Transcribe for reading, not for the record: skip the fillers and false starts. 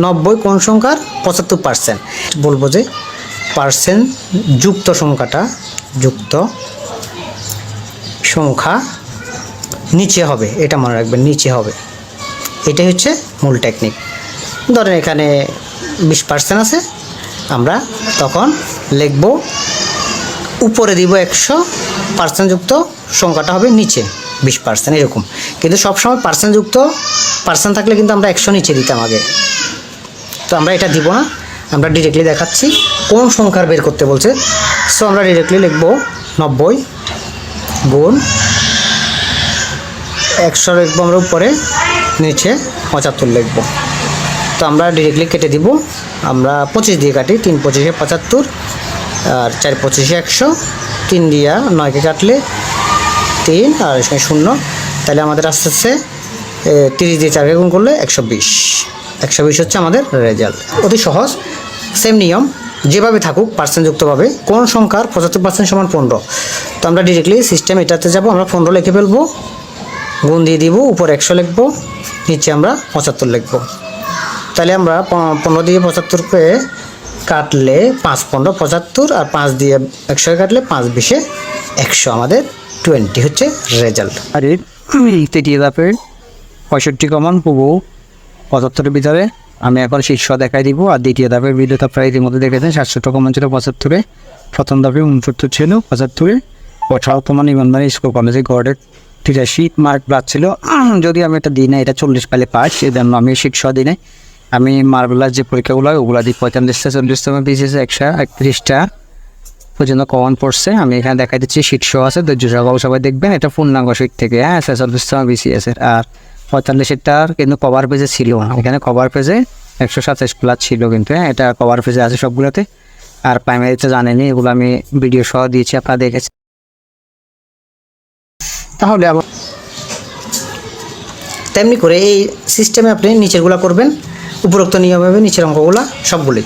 90 কোন সংখ্যার 75%। বলবো যে পার্সেন্ট যুক্ত সংখ্যাটা সংখ্যা নিচে হবে, এটা মনে রাখবেন, নিচে হবে। এটাই হচ্ছে মূল টেকনিক। ধরেন এখানে 20% আছে, আমরা তখন লিখব উপরে দিব 100%, যুক্ত সংখ্যাটা হবে নিচে 20%, এরকম। কিন্তু সবসময় যুক্ত পার্সেন্ট থাকলে কিন্তু আমরা 100 নিচে দিতাম আগে, তো আমরা এটা দিব না। আমরা ডিরেক্টলি দেখাচ্ছি কোন সংখ্যার বের করতে বলছে। সো আমরা ডিরেক্টলি লিখব 90 গুণ 100 লিখবো আমরা উপরে, নিচে 75 লিখব। তো আমরা ডিরেক্টলি কেটে দিব। আমরা 25 দিয়ে কাটি, 3 25 75, আর 4 25 100, 3 দিয়া 9কে কাটলে 3 আর 0, তাহলে আমাদের আস্তে আস্তে 30 দিয়ে 4কে গুণ করলে 120 হচ্ছে আমাদের রেজাল্ট। অতি সহজ, সেম নিয়ম যেভাবে থাকুক পার্সেন্টযুক্তভাবে। কোন সংখ্যার 75% সমান 15। তো আমরা ডিরেক্টলি সিস্টেম এটাতে যাব, আমরা 15 লিখে ফেলবো, গুণ দিয়ে দিব, উপর 100 লিখবো, নিচে আমরা 75 লিখবো। তাহলে আমরা 15 দিয়ে 75কে কাটলে 5 15 75, আর 5 দিয়ে 100 কাটলে 5 20 100, আমাদের 20 হচ্ছে রেজাল্ট। আর তৃতীয় ধাপের 65 কমন পাবো 75-এর ভিতরে। আমি এখন শীর্ষ দেখাই দিব। আর দ্বিতীয় ধাপের ভিডিওটা প্রায় ইতিমধ্যে দেখেছেন, 67 কমন ছিল 75-এ, প্রথম ধাপে 69 ছিল 75-এ। বর্তমান ইমানদারি স্কুল কলেজে গড়ের 83 মার্ক ছিল। যদি আমি এটা দিই না, এটা 40 পেলে পাস, এই জন্য আমি শীর্ষ দিই নাই। আমি মার্বেলার যে পরীক্ষাগুলো হয় ওগুলো দিই 45টা 40টা বিসিএসে 131টা পর্যন্ত কমন পড়ছে। আমি এখানে দেখাই দিচ্ছি, শীর্ষ আছে, ধৈর্য সহকারে সবাই দেখবেন। এটা পূর্ণাঙ্গ শীট থেকে, 46টা বিসিএসের। আর 45টার কিন্তু কভার পেজে ছিল না, এখানে কভার পেজে 127 প্লাস ছিল, কিন্তু এটা কভার পেজে আছে সবগুলোতে। আর প্রাইমারিতে জানেনি, এগুলো আমি ভিডিও সহ দিয়েছি, আপনারা দেখেছেন। তাহলে আবার তেমনি করে এই সিস্টেমে আপনি নিচেরগুলো করবেন, উপরোক্ত নিয়মভাবে নিচের অঙ্কগুলো সবগুলোই।